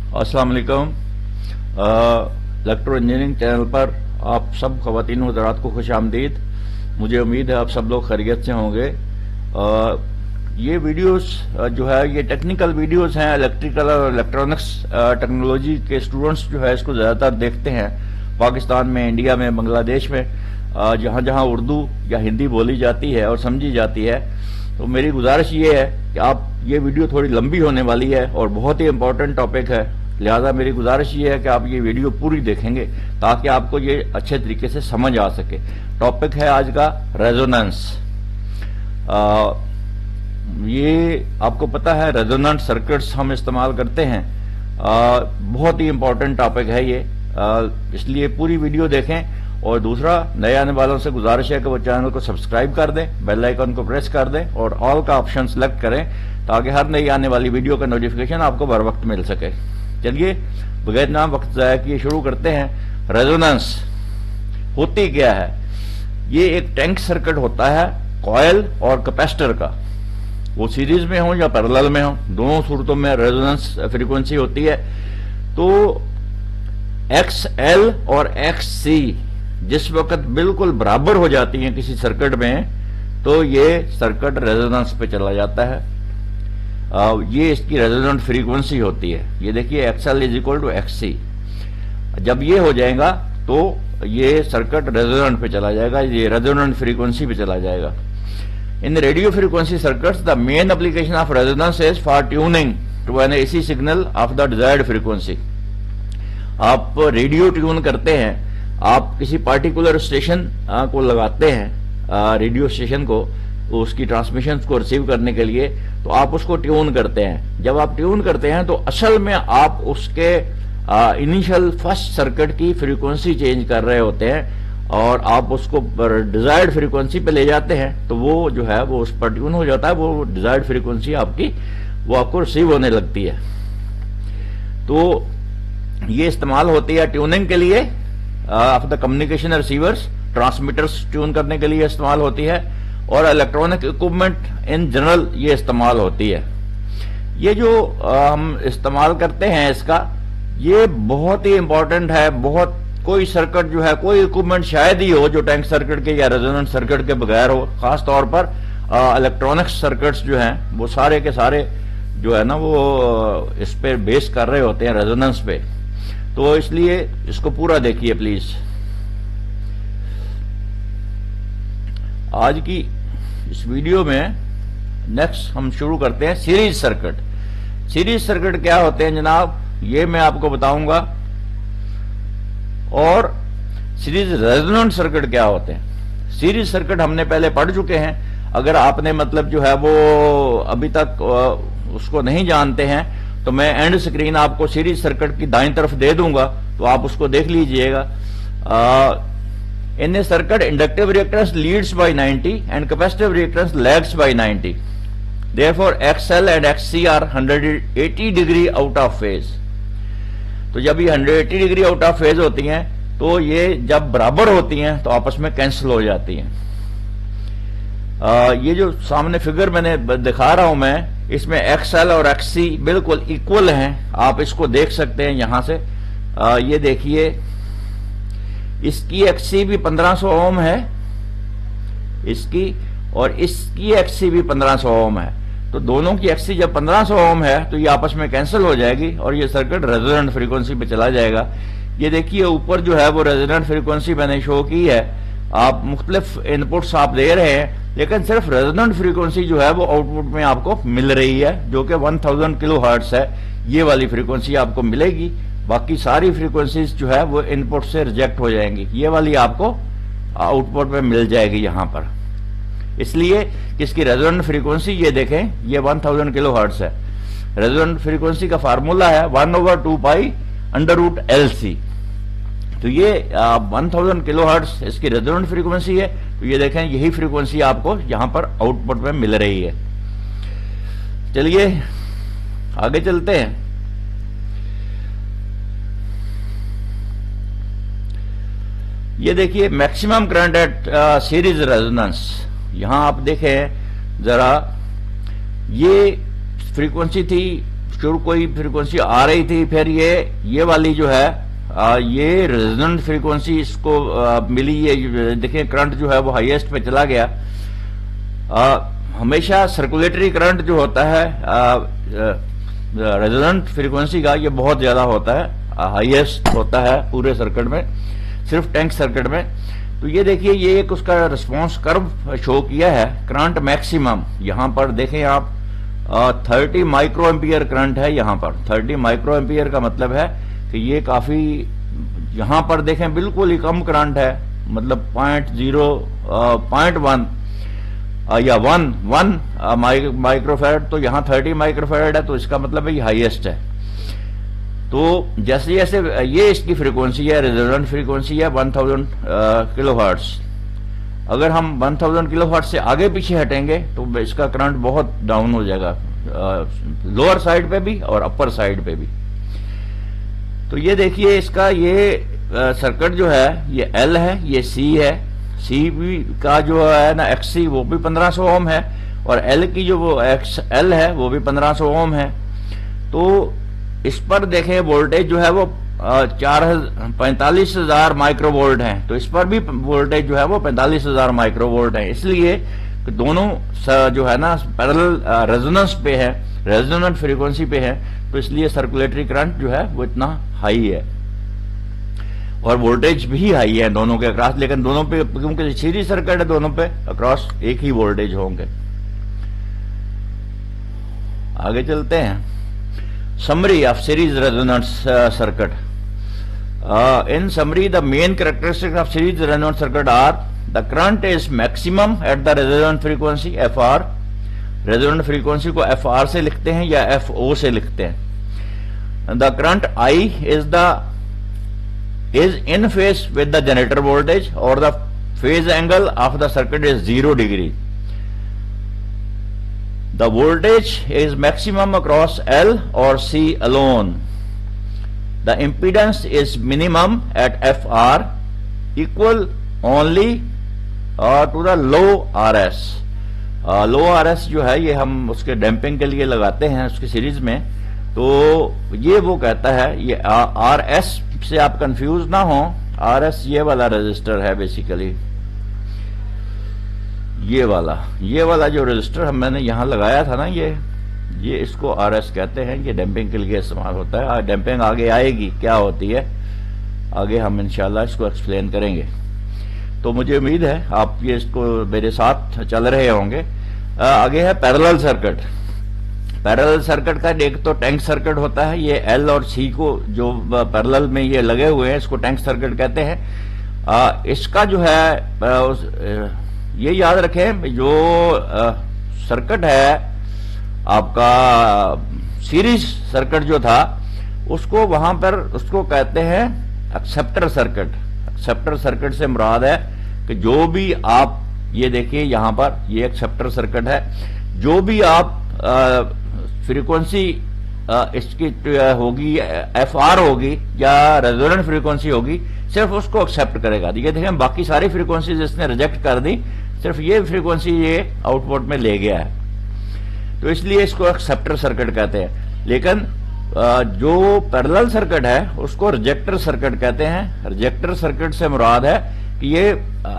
अस्सलाम वालेकुम। Electro engineering channel पर आप सब ख़वातीन व हज़रात को खुश आमदीद। मुझे उम्मीद है आप सब लोग खैरियत से होंगे। ये वीडियोस जो है ये टेक्निकल वीडियोस हैं। इलेक्ट्रिकल और इलेक्ट्रॉनिक्स टेक्नोलॉजी के स्टूडेंट्स जो है इसको ज़्यादातर देखते हैं पाकिस्तान में, इंडिया में, बांग्लादेश में, जहाँ जहाँ उर्दू या हिंदी बोली जाती है और समझी जाती है। तो मेरी गुजारिश ये है कि आप ये वीडियो थोड़ी लंबी होने वाली है और बहुत ही इंपॉर्टेंट टॉपिक है, लिहाजा मेरी गुजारिश ये है कि आप ये वीडियो पूरी देखेंगे ताकि आपको ये अच्छे तरीके से समझ आ सके। टॉपिक है आज का रेजोनेंस। ये आपको पता है रेजोनेंट सर्किट्स हम इस्तेमाल करते हैं। बहुत ही इंपॉर्टेंट टॉपिक है ये, इसलिए पूरी वीडियो देखें। और दूसरा, नए आने वालों से गुजारिश है कि वो चैनल को सब्सक्राइब कर दें, बेल आइकन को प्रेस कर दें और ऑल का ऑप्शन सेलेक्ट करें ताकि हर नई आने वाली वीडियो का नोटिफिकेशन आपको बर वक्त मिल सके। चलिए बगैर नाम वक्त ज़ाया किए शुरू करते हैं। रेजोनेंस होती क्या है? ये एक टैंक सर्किट होता है कॉइल और कैपेसिटर का, वो सीरीज में हो या पैरेलल में हो, दोनों सूरतों में रेजोनेंस फ्रीक्वेंसी होती है। तो XL और XC जिस वक्त बिल्कुल बराबर हो जाती हैं किसी सर्किट में, तो ये सर्किट रेजोनेंस पे चला जाता है। ये इसकी रेजोनेंट फ्रीक्वेंसी होती है। ये देखिए XL is equal to XC। जब ये हो जाएगा तो ये सर्किट रेजोनेंट पे चला जाएगा, ये रेजोनेंट फ्रीक्वेंसी पे चला जाएगा। In radio frequency circuits the main application of resonance is for tuning to an AC signal of the desired frequency. आप रेडियो ट्यून करते हैं, आप किसी पार्टिकुलर स्टेशन को लगाते हैं, रेडियो स्टेशन को, उसकी ट्रांसमिशन को रिसीव करने के लिए, तो आप उसको ट्यून करते हैं। जब आप ट्यून करते हैं तो असल में आप उसके इनिशियल फर्स्ट सर्किट की फ्रीक्वेंसी चेंज कर रहे होते हैं और आप उसको डिजायर्ड फ्रीक्वेंसी पे ले जाते हैं, तो वो जो है वो उस पर ट्यून हो जाता है। वो डिजायर्ड फ्रीक्वेंसी आपकी वो आपको रिसीव होने लगती है। तो ये इस्तेमाल होती है ट्यूनिंग के लिए of the communication receivers, transmitters tune करने के लिए इस्तेमाल होती है, और इलेक्ट्रॉनिक इक्विपमेंट इन जनरल ये इस्तेमाल होती है। ये जो हम इस्तेमाल करते हैं इसका, ये बहुत ही इंपॉर्टेंट है। बहुत कोई सर्किट जो है, कोई इक्विपमेंट शायद ही हो जो टैंक सर्किट के या रेजोनेंट सर्किट के बगैर हो। खास तौर पर इलेक्ट्रॉनिक्स सर्किट्स जो हैं वो सारे के सारे जो है ना वो इस पे बेस कर रहे होते हैं, रेजोनेंस पे। तो इसलिए इसको पूरा देखिए प्लीज। आज की इस वीडियो में नेक्स्ट हम शुरू करते हैं सीरीज सर्किट। सीरीज सर्किट क्या होते हैं जनाब, ये मैं आपको बताऊंगा। और सीरीज रेजोनेंट सर्किट क्या होते हैं। सीरीज सर्किट हमने पहले पढ़ चुके हैं। अगर आपने मतलब जो है वो अभी तक उसको नहीं जानते हैं तो मैं एंड स्क्रीन आपको सीरीज सर्किट की दाईं तरफ दे दूंगा, तो आप उसको देख लीजिएगा। In a circuit inductive reactance leads by 90 and capacitive reactance lags by 90। Therefore XL and XC are 180 degree out of phase. तो जब ये 180 डिग्री आउट ऑफ फेज होती हैं तो ये जब बराबर होती हैं तो आपस में कैंसिल हो जाती हैं। ये जो सामने फिगर मैंने दिखा रहा हूं मैं, इसमें XL और XC बिल्कुल इक्वल हैं। आप इसको देख सकते हैं यहां से। ये देखिए, इसकी XC भी 1500 ओम है इसकी, और इसकी XC भी 1500 ओम है। तो दोनों की XC जब 1500 ओम है तो ये आपस में कैंसिल हो जाएगी और ये सर्किट रेजोनेंट फ्रीक्वेंसी पे चला जाएगा। ये देखिए ऊपर जो है वो रेजोनेंट फ्रीक्वेंसी मैंने शो की है। आप मुख्तलिफ इनपुट्स आप दे रहे हैं, लेकिन सिर्फ रेजोनेंट फ्रीक्वेंसी जो है वो आउटपुट में आपको मिल रही है, जो कि 1000 किलो हर्ट्ज है। ये वाली फ्रीक्वेंसी आपको मिलेगी, बाकी सारी फ्रीक्वेंसीज जो है वो इनपुट से रिजेक्ट हो जाएंगी। ये वाली आपको आउटपुट में मिल जाएगी यहाँ पर। इसलिए इसकी रेजोनेंट फ्रीक्वेंसी ये देखें, ये 1000 किलो हर्ट्ज है। रेजोनेंट फ्रीक्वेंसी का फार्मूला है 1/2 पाई √LC। तो ये 1000 किलो हर्ट्ज इसकी रेजोनेंट फ्रीक्वेंसी है। तो ये देखें, यही फ्रीक्वेंसी आपको यहां पर आउटपुट में मिल रही है। चलिए आगे चलते हैं। ये देखिए maximum current eight series resonance. यहां आप देखें जरा, ये फ्रीक्वेंसी थी शुरू कोई फ्रीक्वेंसी आ रही थी, फिर ये वाली जो है ये रेजोनेंट फ्रीक्वेंसी इसको मिली, ये देखिए करंट जो है वो हाईएस्ट पे चला गया। हमेशा सर्कुलेटरी करंट जो होता है रेजोनेंट फ्रीक्वेंसी का, ये बहुत ज्यादा होता है, हाईएस्ट होता है पूरे सर्किट में, सिर्फ टैंक सर्किट में। तो ये देखिए ये एक उसका रिस्पांस कर्व शो किया है। करंट मैक्सिमम यहां पर देखें आप 30 माइक्रो एम्पियर करंट है यहां पर। 30 माइक्रो एम्पियर का मतलब है कि ये काफी, यहां पर देखें बिल्कुल ही कम करंट है, मतलब 0.1 या 1 माइक्रोफैरड। तो यहां 30 माइक्रोफैरड है, तो इसका मतलब है ये हाईएस्ट है। तो जैसे जैसे ये इसकी फ्रीक्वेंसी है, रेजोनेंट फ्रीक्वेंसी है 1000 किलोहर्ट्ज। अगर हम 1000 किलोहर्ट्ज से आगे पीछे हटेंगे तो इसका करंट बहुत डाउन हो जाएगा, लोअर साइड पे भी और अपर साइड पे भी। तो ये देखिए इसका ये सर्किट जो है ये एल है, ये सी है। सी भी का जो है ना एक्ससी वो भी 1500 ओम है, और एल की जो वो एक्स एल है वो भी 1500 ओम है। तो इस पर देखें वोल्टेज जो है वो 45,000 माइक्रोवोल्ट है, तो इस पर भी वोल्टेज जो है वो 45,000 माइक्रोवोल्ट है। इसलिए दोनों जो है ना पैरेलल रेजोनेंस पे है, रेजोनेंट फ्रीक्वेंसी पे है, तो इसलिए सर्कुलेटरी करंट जो है वो इतना हाई है और वोल्टेज भी हाई है दोनों के अक्रॉस। लेकिन दोनों पे क्योंकि सीरीज सर्किट है, दोनों पे अक्रॉस एक ही वोल्टेज होंगे। आगे चलते हैं। Summary of series resonance circuit. In summary, the main characteristics of series resonance circuit are: the current is maximum at the resonant frequency FR. Resonant frequency को FR से लिखते हैं या FO से लिखते हैं। The current I is in phase with the generator voltage, or the phase angle of the circuit is 0 degree. The voltage is maximum across L or C alone. The impedance is minimum at FR, equal only to the low RS. Low RS जो है ये हम उसके damping के लिए लगाते हैं उसकी सीरीज में। तो ये वो कहता है, ये RS से आप कंफ्यूज ना हो। RS ये वाला रजिस्टर है बेसिकली, ये वाला जो रजिस्टर मैंने यहां लगाया था ना, ये इसको RS कहते हैं। ये डैम्पिंग के लिए इस्तेमाल होता है। डैम्पिंग आगे आएगी क्या होती है, आगे हम इंशाल्लाह इसको एक्सप्लेन करेंगे। तो मुझे उम्मीद है आप ये इसको मेरे साथ चल रहे होंगे। आगे है पैरेलल सर्किट। पैरेलल सर्किट का एक तो टैंक सर्किट होता है, ये L और C को जो पैरेलल में ये लगे हुए हैं इसको टैंक सर्किट कहते हैं। इसका जो है ये याद रखें, जो सर्किट है आपका सीरीज सर्किट जो था उसको वहां पर उसको कहते हैं एक्सेप्टर सर्किट। एक्सेप्टर सर्किट से मुराद है कि जो भी आप ये देखिए यहां पर ये एक्सेप्टर सर्किट है, जो भी आप फ्रीक्वेंसी इसकी होगी FR होगी या रेजोनेंट फ्रीक्वेंसी होगी, सिर्फ उसको एक्सेप्ट करेगा। ये देखें बाकी सारी फ्रीक्वेंसीज इसने रिजेक्ट कर दी, सिर्फ ये फ्रीक्वेंसी ये आउटपुट में ले गया है, तो इसलिए इसको एक्सेप्टर सर्किट कहते हैं। लेकिन जो पैरेलल सर्किट है उसको रिजेक्टर सर्किट कहते हैं। रिजेक्टर सर्किट से मुराद है कि ये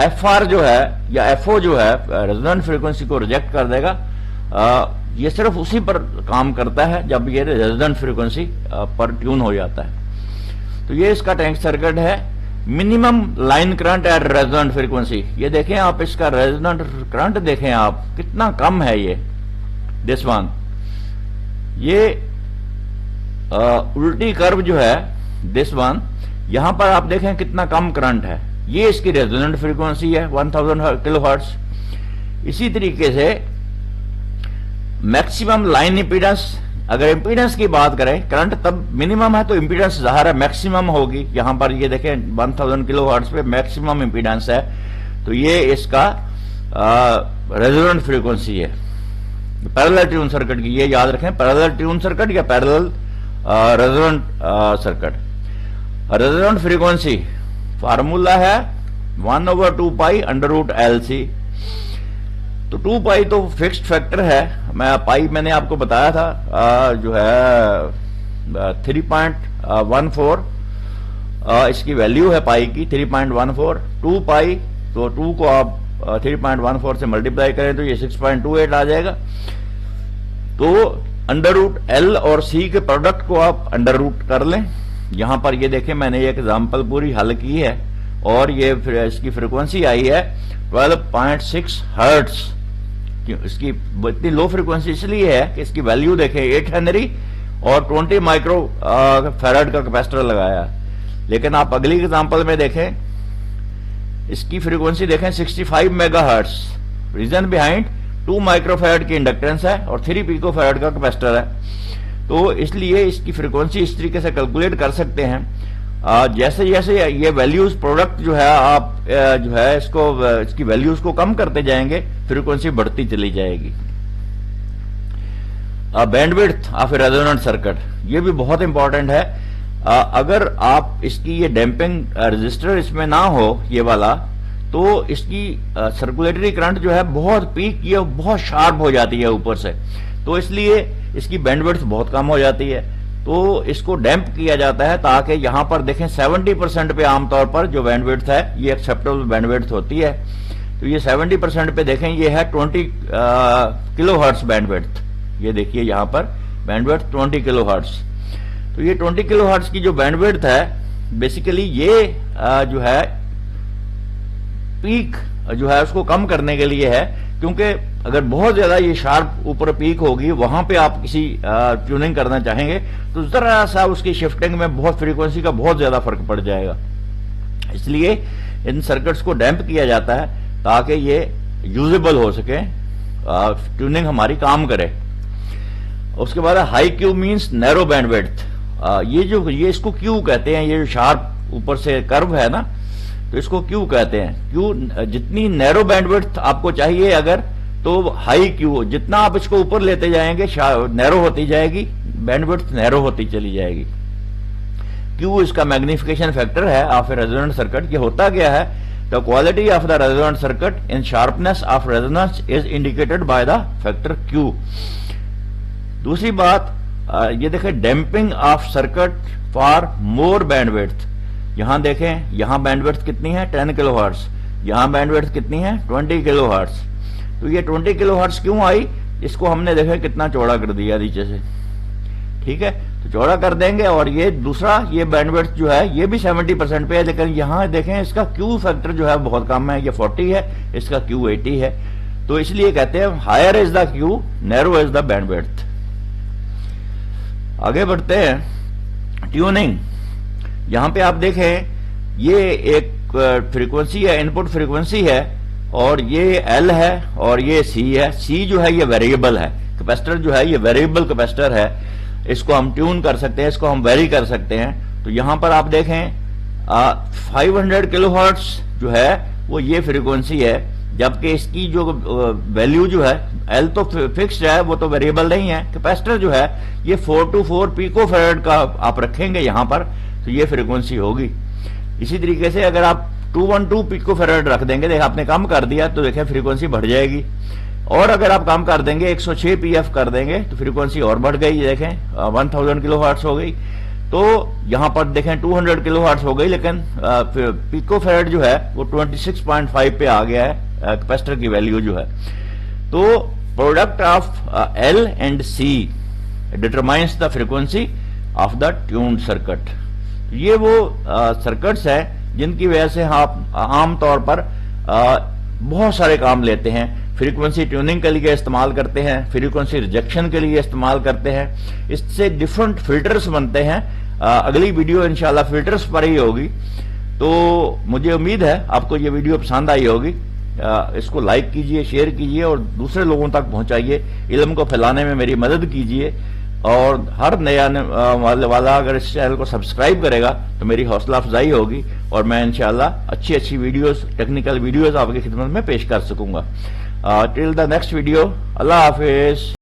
FR जो है या FO जो है रेजोनेंट फ्रीक्वेंसी को रिजेक्ट कर देगा। ये सिर्फ उसी पर काम करता है जब ये रेजोनेंट फ्रीक्वेंसी पर ट्यून हो जाता है। तो ये इसका टैंक सर्किट है। Minimum line current eight resonant frequency, ये देखें आप इसका रेजोनेंट करंट देखें आप कितना कम है। ये दिस वन, ये उल्टी कर्व जो है दिस वन, यहां पर आप देखें कितना कम करंट है। ये इसकी रेजोनेंट फ्रीक्वेंसी है 1000 किलोहर्ट्ज। इसी तरीके से मैक्सिमम लाइन इंपीडेंस, अगर इंपीडेंस की बात करें, करंट तब मिनिमम है तो इंपीडेंस ज़ाहिर है मैक्सिमम होगी। यहां पर ये देखें 1000 किलोहर्ट्ज पे मैक्सिमम इंपीडेंस है, तो ये इसका रेजोनेंट फ्रीक्वेंसी है पैरेलल ट्यून सर्किट की। ये याद रखें, पैरेलल ट्यून सर्किट या parallel resonant circuit. Resonant frequency formula है 1/2 पाई √LC। तो 2 पाई तो फिक्स्ड फैक्टर है। पाई मैंने आपको बताया था जो है 3.14 इसकी वैल्यू है पाई की 3.14। 2 पाई तो 2 को आप 3.14 से मल्टीप्लाई करें तो ये 6.28 आ जाएगा। तो अंडर रूट एल और सी के प्रोडक्ट को आप अंडर रूट कर लें। यहां पर ये देखें मैंने ये एग्जाम्पल पूरी हल की है और ये इसकी फ्रीक्वेंसी आई है 12.6 हर्ट्ज। इसकी इतनी लो फ्रीक्वेंसी इसलिए है कि इसकी वैल्यू देखें 8 हेनरी और 20 माइक्रो फैराड का कैपेसिटर लगाया। लेकिन आप अगली एग्जांपल में देखें इसकी फ्रीक्वेंसी देखें 65 मेगाहर्ट्ज। रीजन बिहाइंड 2 माइक्रोफैराड की इंडक्टेंस है और 3 पिकोफैराड का कैपेसिटर है। तो इसलिए इसकी फ्रीक्वेंसी इस तरीके से कैलकुलेट कर सकते हैं। जैसे जैसे ये वैल्यूज प्रोडक्ट जो है आप जो है इसकी वैल्यूज को कम करते जाएंगे फ्रीक्वेंसी बढ़ती चली जाएगी। Bandwidth of A resonant circuit ये भी बहुत इंपॉर्टेंट है। अगर आप इसकी ये डैंपिंग रजिस्टर इसमें ना हो ये वाला तो इसकी सर्कुलेटरी करंट जो है बहुत पीक ये बहुत शार्प हो जाती है ऊपर से, तो इसलिए इसकी बैंडविड्थ बहुत कम हो जाती है। तो इसको डैम्प किया जाता है ताकि यहां पर देखें 70% पे आमतौर पर जो बैंडविड्थ है ये एक्सेप्टेबल बैंडविड्थ होती है। तो ये 70% पे देखें ये है 20 किलो हर्ट्ज बैंडविड्थ। ये देखिए यहां पर बैंडविड्थ 20 किलो हर्ट्ज। तो ये 20 किलो हर्ट्ज की जो बैंडविड्थ है बेसिकली ये जो है पीक जो है उसको कम करने के लिए है, क्योंकि अगर बहुत ज्यादा ये शार्प ऊपर पीक होगी वहां पे आप किसी ट्यूनिंग करना चाहेंगे तो जरा सा उसकी शिफ्टिंग में बहुत फ्रीक्वेंसी का बहुत ज्यादा फर्क पड़ जाएगा। इसलिए इन सर्किट्स को डैम्प किया जाता है ताकि ये यूजेबल हो सके, ट्यूनिंग हमारी काम करे। उसके बाद high Q means narrow bandwidth. ये इसको क्यू कहते हैं, ये जो शार्प ऊपर से कर्व है ना तो इसको क्यू कहते हैं। क्यू जितनी नैरो बैंडविड्थ आपको चाहिए अगर तो हाई क्यू, जितना आप इसको ऊपर लेते जाएंगे नैरो होती जाएगी, बैंडविड्थ नैरो होती चली जाएगी। क्यू इसका मैग्निफिकेशन फैक्टर है ऑफ ए रेजोनेंट सर्किट। ये होता क्या है, the quality of the resonant circuit in sharpness of resonance is indicated by the factor Q. दूसरी बात ये देखें damping off circuit for more bandwidth. यहां देखें यहां बैंडविड्थ कितनी है 10 किलो हर्ट्ज, यहां बैंडविड्थ कितनी है 20 किलो हर्ट्ज। तो ये 20 किलो हर्ट्ज क्यों आई, इसको हमने देखा कितना चौड़ा कर दिया नीचे से, ठीक है, तो चौड़ा कर देंगे। और ये दूसरा ये बैंडविड्थ जो है ये भी 70% पे है, लेकिन यहां देखें इसका क्यू फैक्टर जो है बहुत कम है, ये 40 है, इसका क्यू 80 है। तो इसलिए कहते हैं higher is the Q narrow is the bandwidth. आगे बढ़ते हैं ट्यूनिंग। यहां पे आप देखें ये एक फ्रीक्वेंसी है, इनपुट फ्रीक्वेंसी है और ये एल है और ये सी है। सी जो है ये वेरिएबल है, कैपेसिटर जो है ये वेरिएबल कैपेसिटर है, इसको हम ट्यून कर सकते हैं, इसको हम वेरी कर सकते हैं। तो यहां पर आप देखें 500 किलो हर्ट्ज जो है वो ये फ्रीक्वेंसी है, जबकि इसकी जो वैल्यू जो है एल तो फिक्स्ड है, वो तो वेरिएबल नहीं है। कैपेसिटर जो है ये 424 पिको फैराड का आप रखेंगे यहां पर तो ये फ्रीक्वेंसी होगी। इसी तरीके से अगर आप 212 पिको फैराड रख देंगे, देखा आपने कम कर दिया तो देखें फ्रीक्वेंसी बढ़ जाएगी। और अगर आप कम कर देंगे 106 पीएफ कर देंगे तो फ्रीक्वेंसी और बढ़ गई, देखें 1000 किलो हर्ट्ज हो गई। तो यहां पर देखें 200 किलो हर्ट्ज हो गई, लेकिन पिको फैराड जो है वो 26.5 पे आ गया है कैपेसिटर की वैल्यू जो है। तो product of L and C determines the frequency of the tuned circuit. ये वो सर्किट्स हैं जिनकी वजह से आप आमतौर पर बहुत सारे काम लेते हैं। फ्रीक्वेंसी ट्यूनिंग के लिए इस्तेमाल करते हैं, फ्रीक्वेंसी रिजेक्शन के लिए इस्तेमाल करते हैं, इससे डिफरेंट फिल्टर्स बनते हैं। अगली वीडियो इंशाल्लाह फिल्टर्स पर ही होगी। तो मुझे उम्मीद है आपको ये वीडियो पसंद आई होगी। इसको लाइक कीजिए, शेयर कीजिए और दूसरे लोगों तक पहुंचाइए, इल्म को फैलाने में मेरी मदद कीजिए। और हर नया वाला अगर इस चैनल को सब्सक्राइब करेगा तो मेरी हौसला अफजाई होगी और मैं इंशाल्लाह अच्छी अच्छी वीडियोस, टेक्निकल वीडियोस आपकी खिदमत में पेश कर सकूंगा। Till the next video, Allah Hafiz.